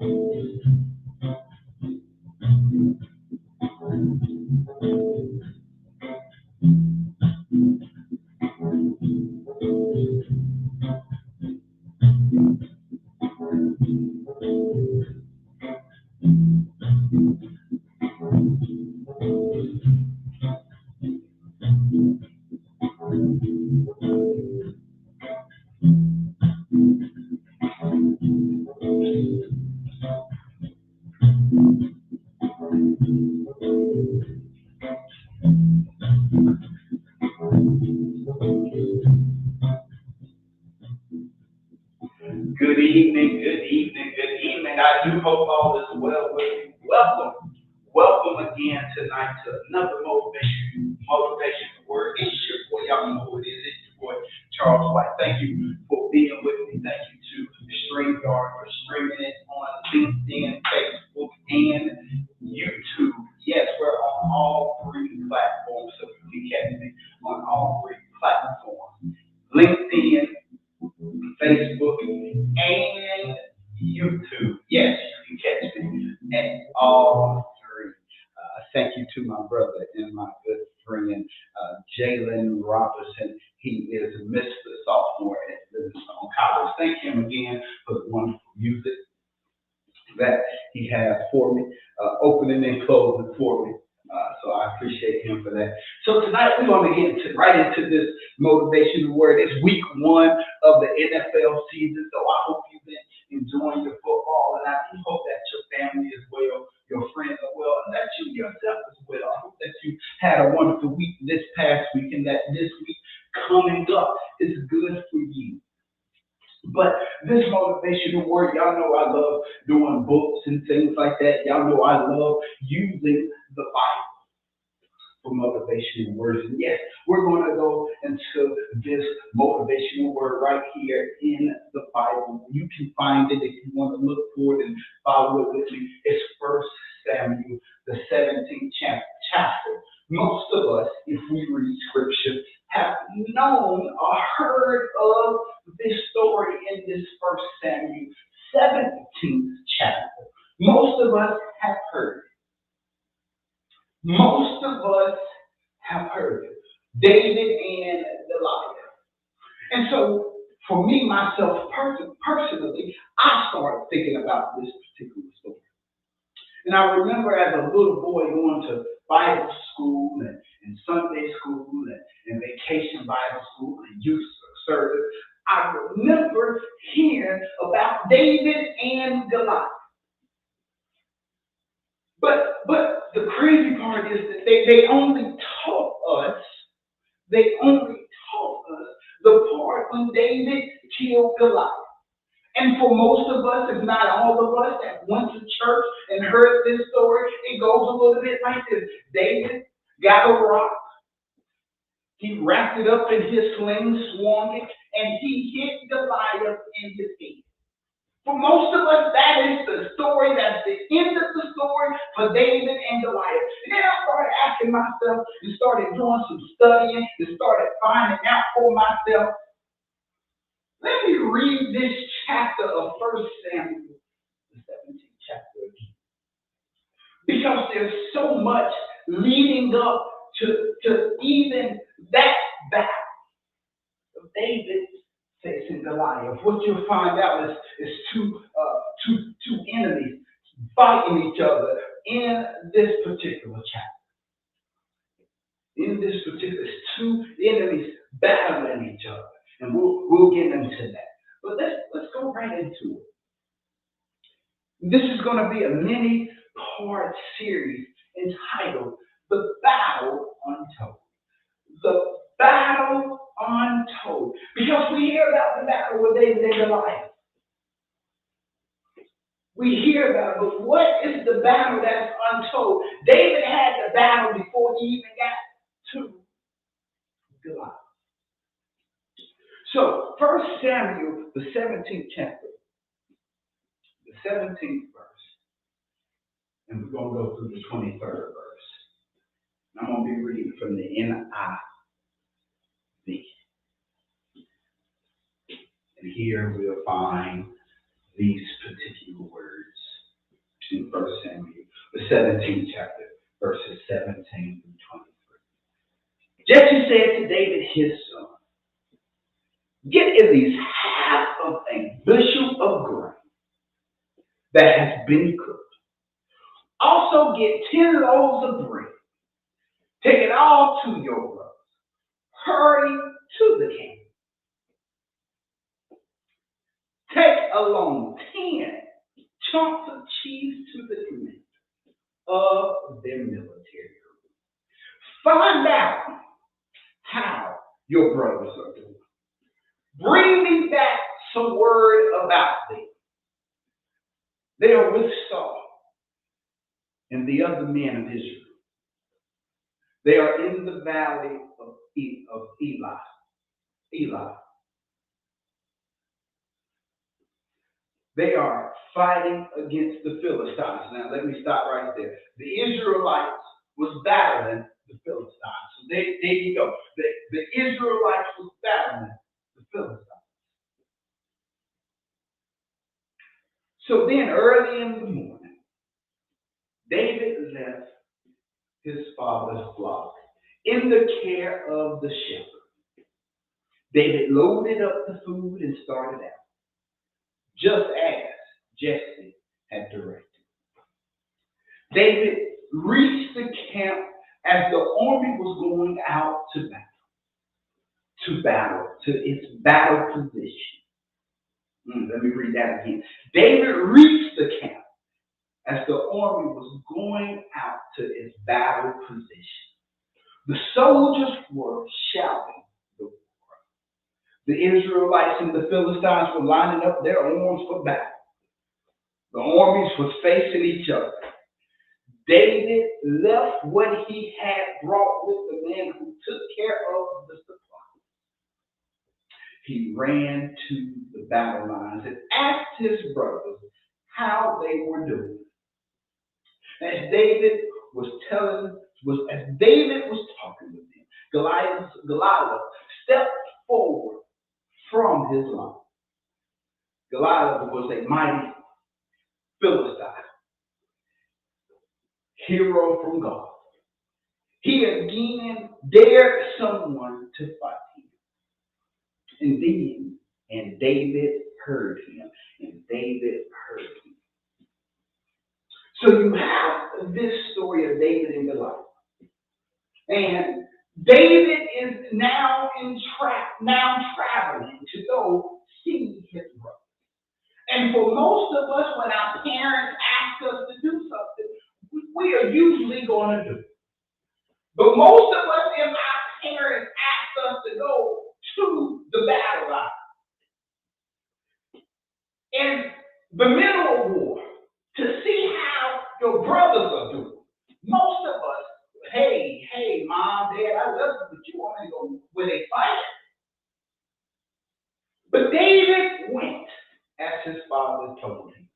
Good evening, good evening, good evening. I do hope all is well with you. Welcome again tonight to another motivation word. It's your boy, y'all know who it is. It's your boy, Charles White. Thank you for being with me. Thank you to StreamYard for streaming it on LinkedIn, Facebook, and YouTube. Yes, we're on all three platforms, so you can catch me on all three platforms. LinkedIn, Facebook, and YouTube. Yes, you can catch me at all three. Thank you to my brother and my good friend, Jalen Robinson. He is Mr. Sophomore at Livingstone College. Thank him again for the wonderful music that he has for me, opening and closing for me. So I appreciate him for that. So tonight we're going to get right into this motivational word. It's week one of the NFL season, so I hope you've been enjoying your football, and I do hope that your family is well, your friends are well, and that you yourself is well. I hope that you had a wonderful week this past week, and that this week coming up is good for you. But this motivational word, y'all know I love doing books and things like that. Y'all know I love using the Bible for motivational words. And yes, we're going to go into this motivational word right here in the Bible. You can find it if you want to look for it and follow it with me. It's 1 Samuel, the 17th chapter. Most of us, if we read scripture, have known or heard of this story in this 1 Samuel 17th chapter. Most of us have heard it. Most of us have heard it. David and Goliath. And so, for me, myself, personally, I started thinking about this particular story. And I remember as a little boy going to Bible school and Sunday school and vacation Bible school and youth service. I remember hearing about David and Goliath. But the crazy part is that they only taught us the part when David killed Goliath. And for most of us, if not all of us that went to church and heard this story, it goes a little bit like this. David got a rock. He wrapped it up in his sling, swung it, and he hit Goliath in his head. For most of us, that is the story. That's the end of the story for David and Goliath. And then I started asking myself and started doing some studying and started finding out for myself. Let me read this chapter of 1 Samuel, the 17th chapter again. Because there's so much leading up to even that battle of David facing Goliath. What you'll find out is two enemies fighting each other in this particular chapter. In this particular, it's two enemies battling each other. And we'll get into that. But let's go right into it. This is going to be a many-part series entitled The Battle Untold. The Battle Untold. Because we hear about the battle with David and Goliath. We hear about it, but what is the battle that's untold? David had the battle before he even got to Goliath. So, 1 Samuel, the 17th chapter, the 17th verse, and we're going to go through the 23rd verse. And I'm going to be reading from the NIV. And here we'll find these particular words. in 1 Samuel, the 17th chapter, verses 17 through 23. Jesse said to David, his son, get at least half of a bushel of grain that has been cooked. Also get 10 loaves of bread. Take it all to your brothers. Hurry to the camp. Take along 10 chunks of cheese to the commander of their military group. Find out how your brothers are doing. Bring me back some word about them. They are with Saul and the other men of Israel. They are in the valley of Eli. They are fighting against the Philistines. Now, let me stop right there. The Israelites was battling the Philistines. So there you go. The Israelites was battling the Philistines. So then, early in the morning, David left his father's flock in the care of the shepherd. David loaded up the food and started out, just as Jesse had directed. David reached the camp as the army was going out to its battle position. Let me read that again. David reached the camp as the army was going out to its battle position. The soldiers were shouting the war. The Israelites and the Philistines were lining up their arms for battle. The armies were facing each other. David left what he had brought with the man who took care of the supply. He ran to the battle lines and asked his brothers how they were doing. As David was talking with them, Goliath stepped forward from his line. Goliath was a mighty Philistine, hero from God. He again dared someone to fight him. And David heard him. So you have this story of David and Goliath. And David is now traveling to go see his brother. And for most of us, when our parents ask us to do something, we are usually going to do it. But most of us, if our parents ask us to go to the battle line, in the middle of war, to see how your brothers are doing, most of us, hey, mom, dad, I love you, but you want me to go where they fight? But David went as his father told him.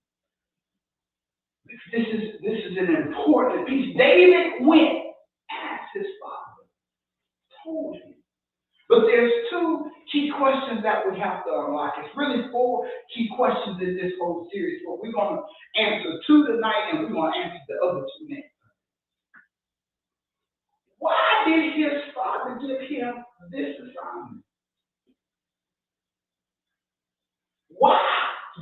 This is an important piece. David went as his father told him. But there's two key questions that we have to unlock. It's really 4 key questions in this whole series, but we're going to answer 2 tonight, and we're going to answer the other 2 next. Why did his father give him this assignment? Why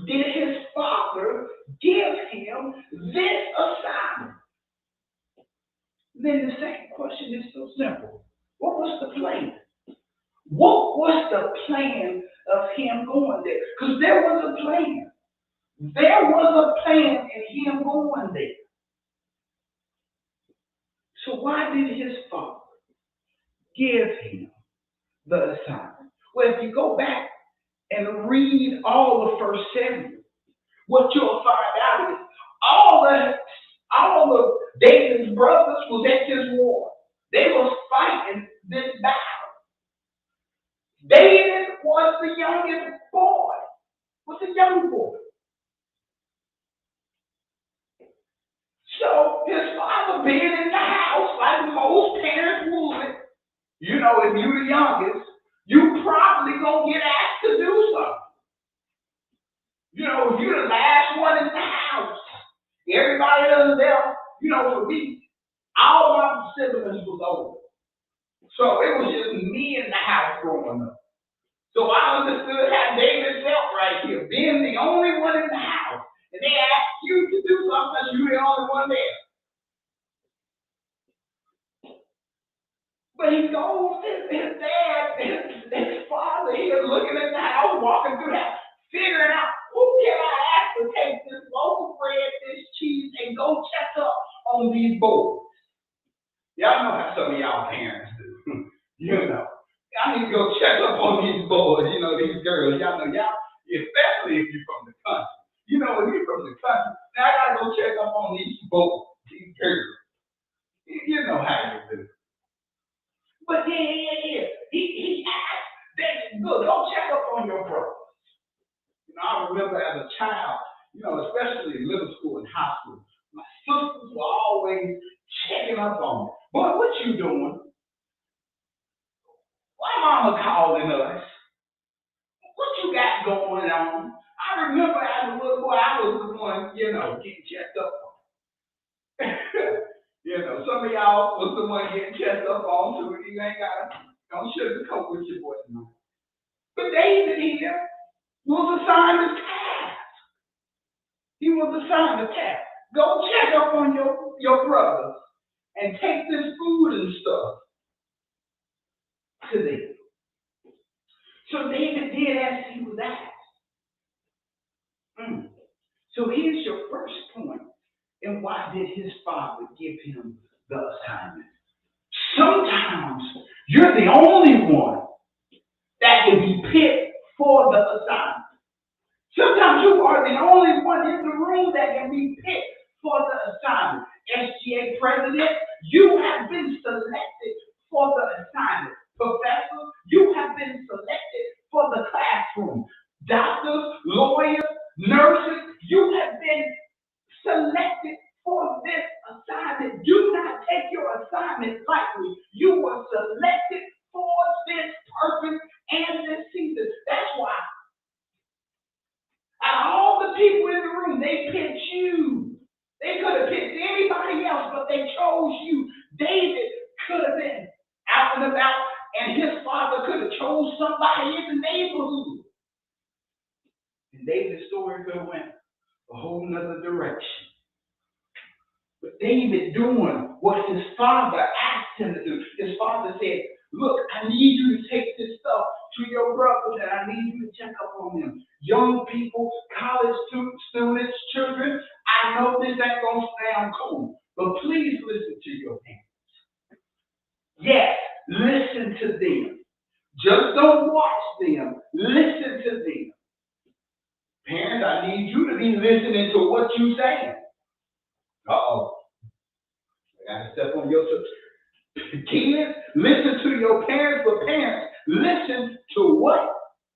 did his father give him this assignment? Then the second question is so simple. What was the plan? What was the plan of him going there? Because there was a plan. There was a plan in him going there. So why did his father give him the assignment? Well, if you go back and read all of 1 Samuel, what you'll find out is all of David's brothers was at this war. They was fighting this battle. David was the youngest boy. Was a young boy. So his father being in the house, like most parents would, if you're the youngest, you probably gonna get asked to do something. If you're the last one in the house, everybody everybody else there, for me, all my siblings was older. So it was just me in the house growing up. So I understood how David felt right here, being the only one in the house. And they asked you to do something because you're the only one there. But he goes, his dad, his father, he is looking at the house, walking through the house, figuring out who can I ask to take this loaf of bread, this cheese, and go check up on these boys. Y'all know how some of y'all parents do. I need to go check up on these boys, these girls. Y'all know, especially if you're from the country. If you're from the country, now I gotta go check up on these boys, these girls. You know how you do. But yeah. He asked, David, look, go check up on your brothers. I remember as a child, especially in middle school and high school, my sisters were always checking up on me. Boy, what you doing? Why mama calling us? What you got going on? I remember as a little boy, I was the one, getting checked up on. Some of y'all was the one getting checked up on, so you ain't don't sugarcoat with your boy tonight. But David here was assigned a task. He was assigned a task. Go check up on your brothers and take this food and stuff to them. So David did as he was asked. So here's your first point. And why did his father give him the assignment? Sometimes you're the only one that can be picked for the assignment. Sometimes you are the only one in the room that can be picked for the assignment. SGA president, you have been selected for the assignment. Professor, you have been selected for the classroom. Doctors, lawyers, nurses, you have been selected for this assignment. Do not take your assignment lightly. You were selected for this purpose and this season. That's why out of all the people in the room, they picked you. They could have picked anybody else, but they chose you. David could have been out and about, and his father could have chose somebody in the neighborhood. And David's story could have went a whole nother direction. But David doing what his father asked him to do. His father said, look, I need you to take this stuff to your brothers, and I need you to check up on them. Young people, college students, children, I know this ain't going to sound cool, but please listen to your parents. Yes, listen to them. Just don't watch them. Listen to them. Parents, I need you to be listening to what you're saying. Uh-oh. I got to step on your toes. Kids, listen to your parents, but parents, listen to what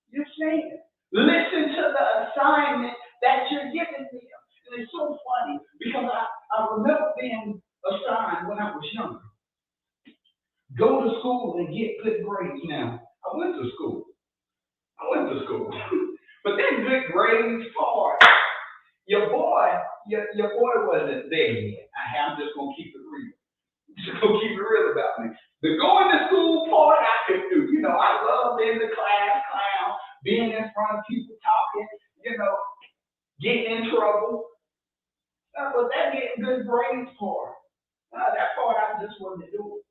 you're saying. Listen to the assignment that you're giving them. And it's so funny because I remember being assigned when I was younger. Go to school and get good grades. Now, I went to school. But then good grades part. Your boy wasn't there yet. I'm just going to keep it real. About me. The going to school part I could do. I love being the class clown, being in front of people talking, getting in trouble. But that getting good grades part, that part I just wasn't doing.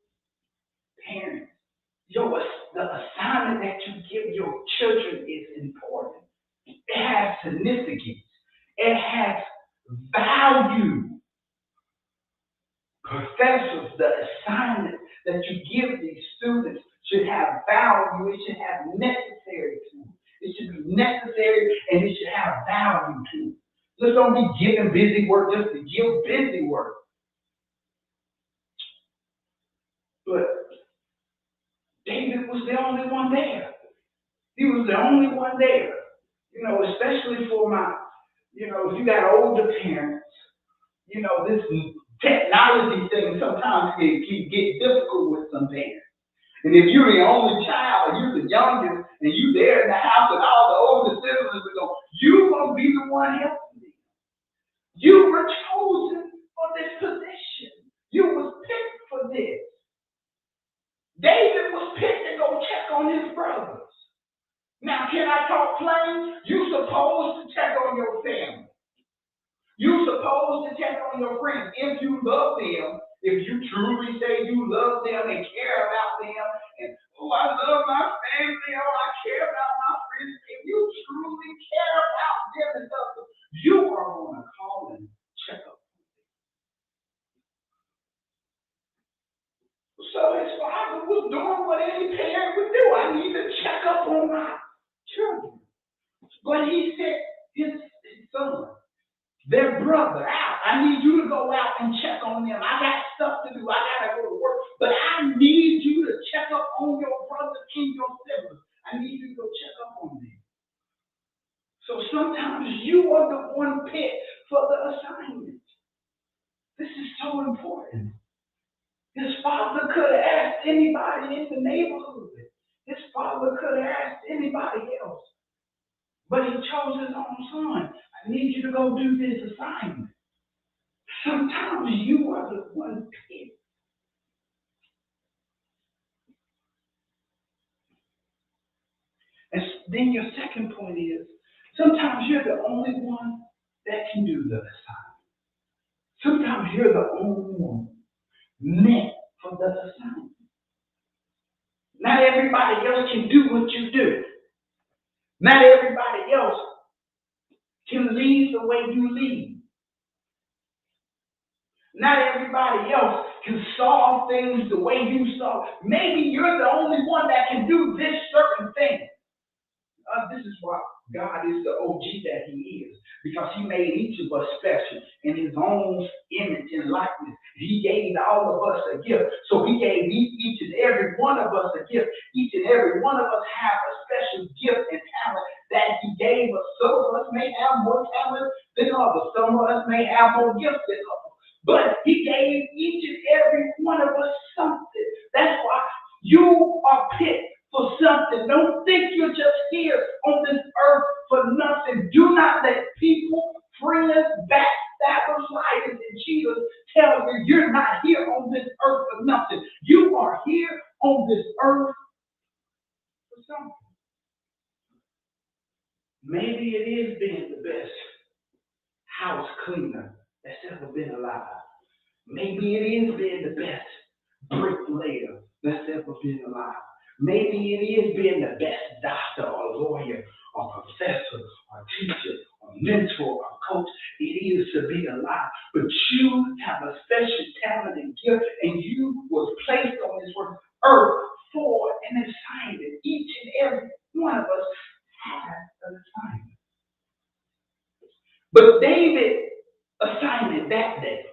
Parents, the assignment that you give your children is important. It has significance. It has value. Professors, the assignment that you give these students should have value. It should have necessary to it. It should be necessary and it should have value to it. Just don't be giving busy work just to give busy work. But David was the only one there. He was the only one there. Especially for if you got older parents, this technology thing sometimes can get difficult with some parents. And if you're the only child, or you're the youngest, and you're there in the house and all the older siblings are going, you're going to be the one helping them. You were chosen You're supposed to check on your friends if you love them, if you truly say you love them and care about them, and oh, I love my family, oh, I care about my friends. If you truly care about them and love them, you are going to call and check up. So his father was doing what any parent would do. I need to check up on my children. But he said, his son, their brother, out. I need you to go out and check on them. I got stuff to do. I got to go to work. But I need you to check up on your brothers and your siblings. I need you to go check up on them. So sometimes you are the one picked for the assignment. This is so important. His father could have asked anybody in the neighborhood. His father could have asked anybody else. But he chose his own son. I need you to go do this assignment. Sometimes you are the one picked. And then your second point is, sometimes you're the only one that can do the assignment. Sometimes you're the only one meant for the assignment. Not everybody else can do what you do. Not everybody else can lead the way you lead. Not everybody else can solve things the way you solve. Maybe you're the only one that can do this certain thing. This is why God is the OG that he is, because he made each of us special in his own image and likeness. He gave all of us a gift. So he gave each and every one of us a gift. Each and every one of us have a special gift and talent that he gave us. Some of us may have more talent than others. Some of us may have more gifts than others. But he gave each and every one of us something. That's why you are picked for something. Don't think you're just here on this earth for nothing. Do not let people, friends, backstabbers, liars, and cheaters tell you you're not here on this earth for nothing. You are here on this earth for something. Maybe it is being the best house cleaner that's ever been alive. Maybe it is being the best bricklayer that's ever been alive. Maybe it is being the best doctor or lawyer or professor or teacher or mentor or coach. It is to be alive. But you have a special talent and gift, and you was placed on this earth for an assignment. Each and every one of us has an assignment. But David's assignment that day,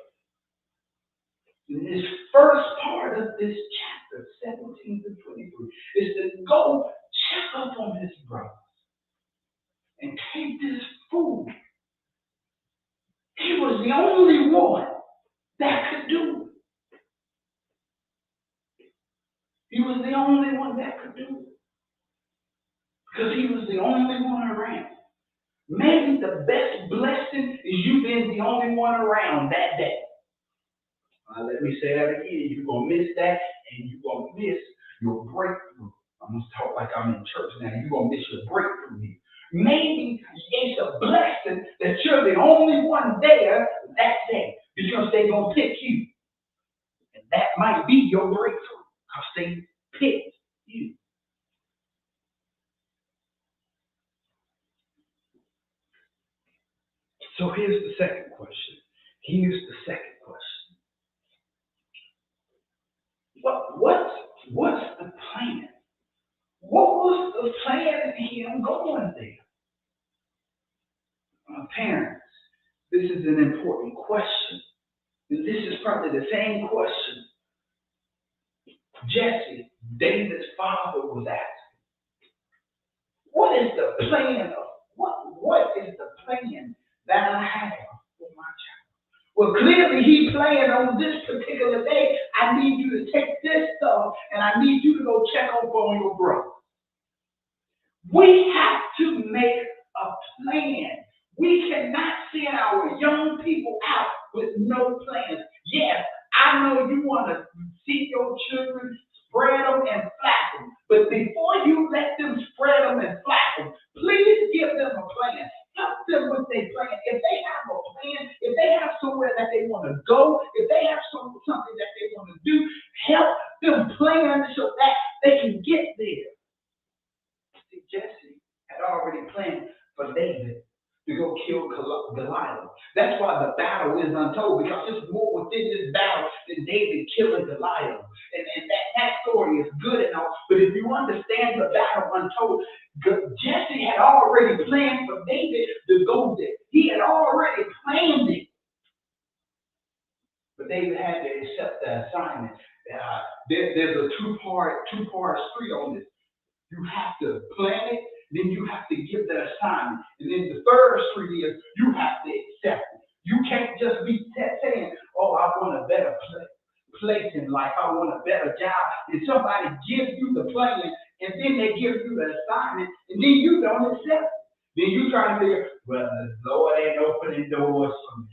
in this first part of this chapter, 17 to 23, is to go check up on his brothers and take this food. He was the only one that could do it. He was the only one that could do it. Because he was the only one around. Maybe the best blessing is you being the only one around that day. Let me say that again. You're going to miss that, and you're going to miss your breakthrough. I'm going to talk like I'm in church now. You're going to miss your breakthrough here. Maybe it's a blessing that you're the only one there that day, because they're going to pick you. And that might be your breakthrough, because they picked you. So here's the second question. What's the plan? What was the plan in him going there? Parents, this is an important question. And this is probably the same question Jesse, David's father, was asking. What is the plan of what is the plan that I have for my child? Well, clearly he planned on this particular day, I need you to take this stuff and I need you to go check up on your brother. We have to make a plan. We cannot send our young people out with no plans. Yes, I know you want to see your children spread them and flap them, but before you let them spread them and flap them, please give them a plan. Help them with their plan. If they have a plan, that they want to go, if they have something that they want to do, help them plan so that they can get there. See, Jesse had already planned for David to go kill Goliath. That's why the battle is untold, because there's more within this battle than David killing Goliath. And that story is good and all, but if you understand the battle untold, Jesse had already planned for David to go there. He had already planned it. But David had to accept the assignment. There's a two-part street on this. You have to plan it, then you have to give the assignment. And then the third street is you have to accept it. You can't just be saying, oh, I want a better place in life. I want a better job. And somebody gives you the plan, and then they give you the assignment, and then you don't accept it. Then you try to figure, well, the Lord ain't opening doors for me.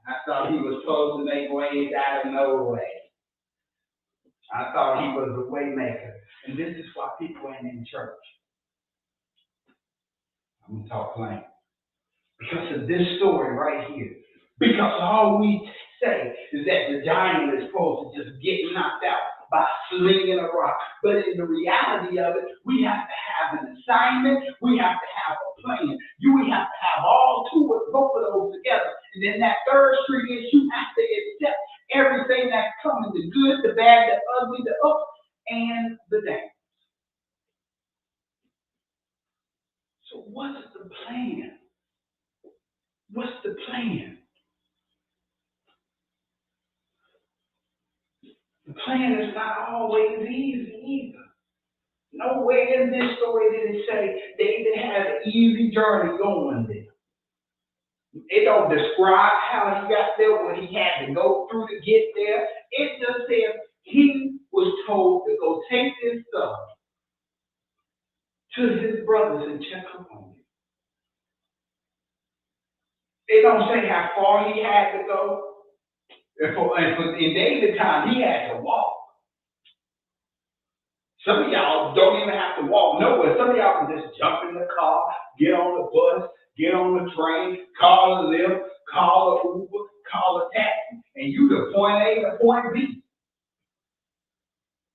I thought he was supposed to make ways out of no way. I thought he was the way maker. And this is why people ain't in church. I'm going to talk plain. Because of this story right here. Because all we say is that the giant is supposed to just get knocked out by slinging a rock. But in the reality of it, we have to have an assignment. We have to have a plan. We have to have all both of those together. And then that third street is you have to accept everything that's coming, the good, the bad, the ugly, the up, and the down. So what's the plan? What's the plan? The plan is not always easy either. Nowhere in this story did it say David had an easy journey going there. It don't describe how he got there, what he had to go through to get there. It just says he was told to go take this stuff to his brothers and check up on him. It don't say how far he had to go. In David's time, he had to walk. Some of y'all don't even have to walk nowhere. Some of y'all can just jump in the car, get on the bus, get on the train, call a Lyft, call a Uber, call a taxi, and you to point A to point B.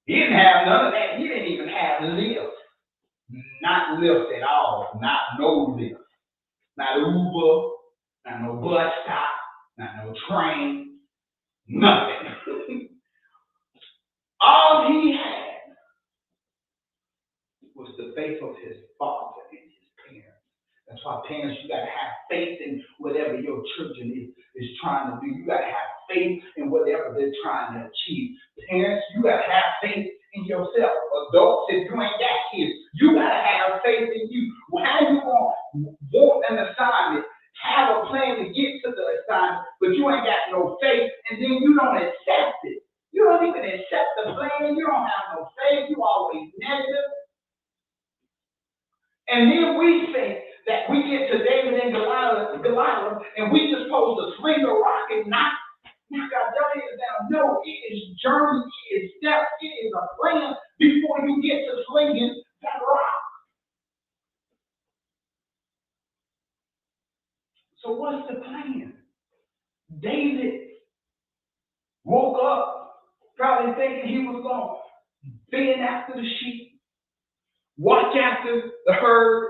He didn't have none of that. He didn't even have Lyft. Not Lyft at all. Not no Lyft. Not Uber. Not no bus stop. Not no train. Nothing. All he had was the faith of his father and his parents. That's why parents, you got to have faith in whatever your children is trying to do. You got to have faith in whatever they're trying to achieve. Parents, you got to have faith in yourself. Adults, if you ain't got kids, you got to have faith in you. How you going to want an assignment, have a plan to get to the assignment, but you ain't got no faith, and then you don't accept it. You don't even accept the plan. You don't have no faith. You always negative. And then we think that we get to David and Goliath, and we just supposed to swing a rock and knock our giants down. No, it is journey, it is steps, it is a plan before you get to swinging that rock. So what's the plan? David woke up probably thinking he was going to fend after the sheep, watch after the herd,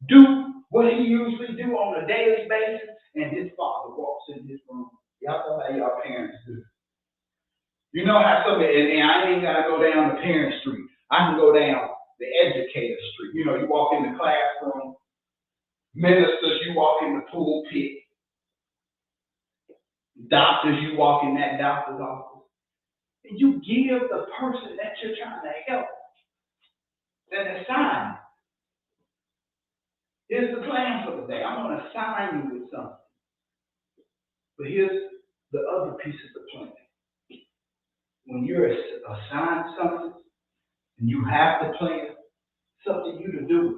do what he usually do on a daily basis, and his father walks in his room. Y'all know how y'all parents do. You know how some, and I ain't got to go down the parent street. I can go down the educator street. You know, you walk in the classroom, ministers, you walk in the pulpit, doctors, you walk in that doctor's office, and you give the person that you're trying to help an assignment. Here's the plan for the day. I'm going to assign you with something. But here's the other piece of the plan. When you're assigned something and you have the plan, it's up to you to do it.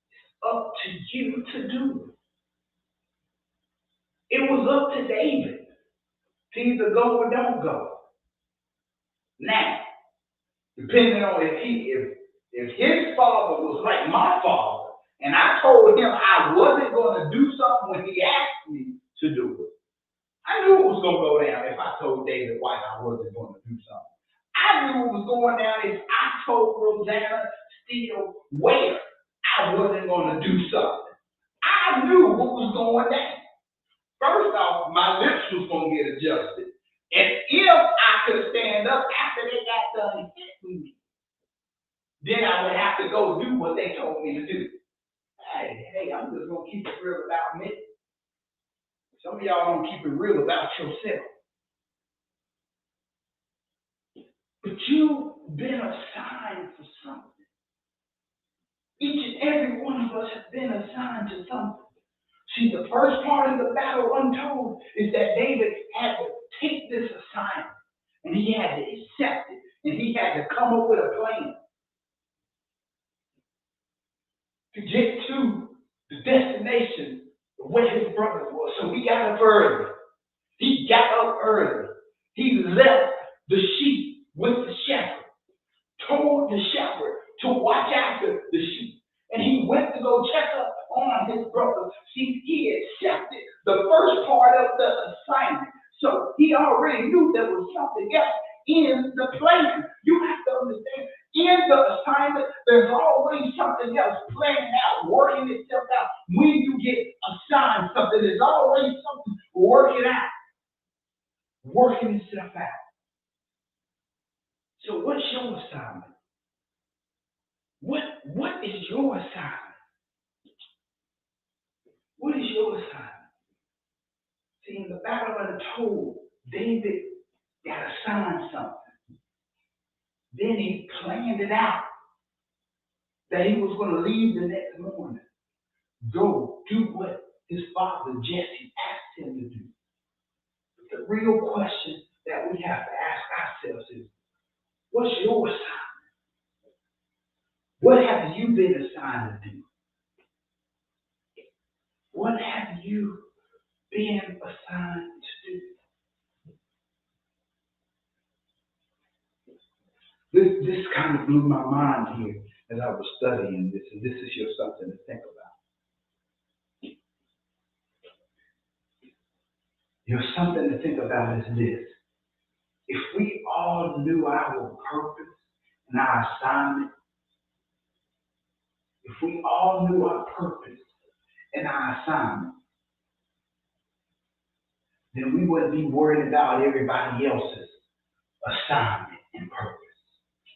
It's up to you to do it. It was up to David to either go or don't go. Now, depending on if his father was like my father, and I told him I wasn't going to do something when he asked me to do it, David White I wasn't going to do something. I knew what was going down if I told Rosanna Steele Ware I wasn't going to do something. I knew what was going down. First off, my lips was going to get adjusted. And if I could stand up after they got done hitting me, then I would have to go do what they told me to do. Hey, I'm just going to keep it real about me. Some of y'all don't keep it real about yourself. But you've been assigned for something. Each and every one of us has been assigned to something. See, the first part of the Battle Untold is that David had to take this assignment, and he had to accept it, and he had to come up with a plan to get to the destination where his brother was. So he got up early. He got up early. He left the sheep with the shepherd, told the shepherd to watch after the sheep. And he went to go check up on his brother. See, he accepted the first part of the assignment. So he already knew there was something else in the plan. You have to understand, in the assignment, there's always something else planning out, working itself out. When you get assigned something, there's always something working itself out. So what's your assignment? What is your assignment? What is your assignment? See, in the Battle Untold, David got assigned something. Then he planned it out that he was going to leave the next morning, go do what his father Jesse asked him to do. But the real question that we have to ask ourselves is, what's your assignment? What have you been assigned to do? What have you been assigned to do? This kind of blew my mind here as I was studying this, and this is just something to think about. Something to think about is this. If we all knew our purpose and our assignment, if we all knew our purpose and our assignment, then we wouldn't be worried about everybody else's assignment and purpose.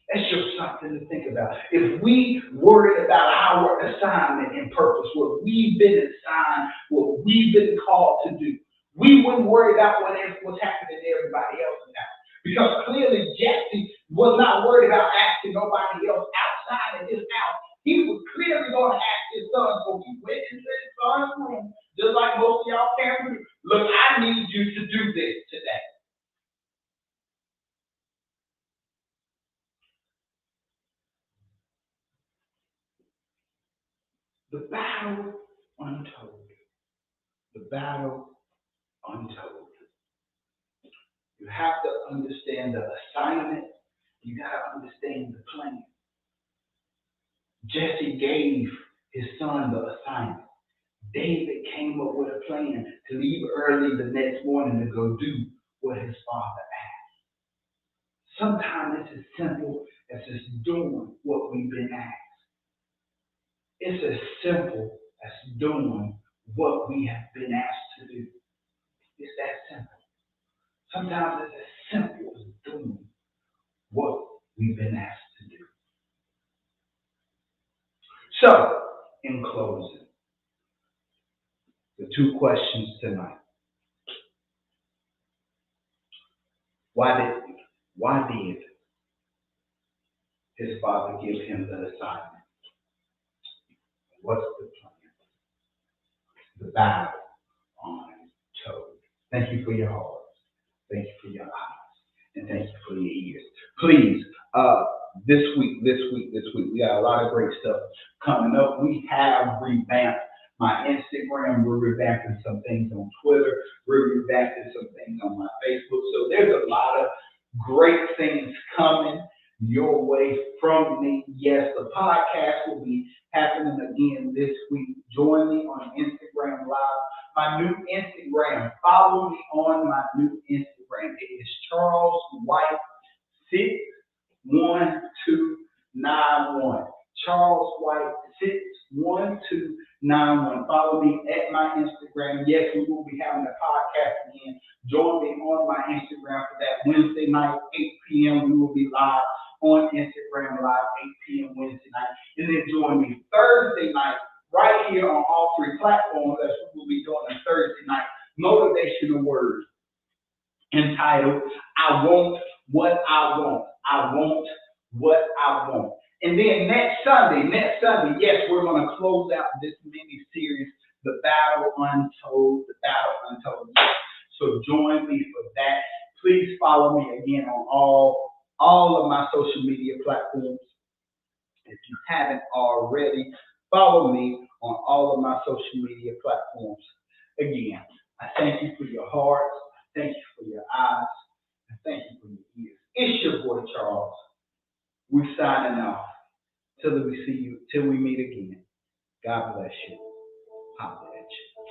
That's just something to think about. If we worried about our assignment and purpose, what we've been assigned, what we've been called to do, we wouldn't worry about what's happening to everybody else now. Because clearly Jesse was not worried about asking nobody else outside of his house. He was clearly going to ask his son, so he went into his son's room, just like most of y'all can do. Look, I need you to do this today. The Battle Untold. The Battle Untold. You have to understand the assignment. You got to understand the plan. Jesse gave his son the assignment. David came up with a plan to leave early the next morning to go do what his father asked. Sometimes it's as simple as just doing what we've been asked. It's as simple as doing what we have been asked to do. It's that simple. Sometimes it's as simple as doing what we've been asked to do. So, in closing, the two questions tonight. Why did his father give him the assignment? What's the plan? The Battle Untold. Thank you for your hearts. Thank you for your eyes. And thank you for your ears. Please, this week, we got a lot of great stuff coming up. We have revamped my Instagram. We're revamping some things on Twitter. We're revamping some things on my Facebook. So there's a lot of great things coming. your way from me. Yes, the podcast will be happening again this week. Join me on Instagram Live. My new Instagram. Follow me on my new Instagram. It is Charles White 61291. Charles White 61291. Follow me at my Instagram. Yes, we will be having a podcast again. Join me on my Instagram for that Wednesday night, 8 p.m. We will be live on Instagram Live, 8 p.m. Wednesday night. And then join me Thursday night, right here on all three platforms, as we will be doing a Thursday night motivational word entitled, I Want What I Want. I Want What I Want. And then next Sunday, yes, we're going to close out this mini series, The Battle Untold, The Battle Untold. So join me for that. Please follow me again on all of my social media platforms. If you haven't already, follow me on all of my social media platforms. Again, I thank you for your hearts. I thank you for your eyes. I thank you for your ears. It's your boy Charles. We're signing off. Till we see you, till we meet again. God bless you. Holla at you.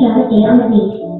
John on the beat.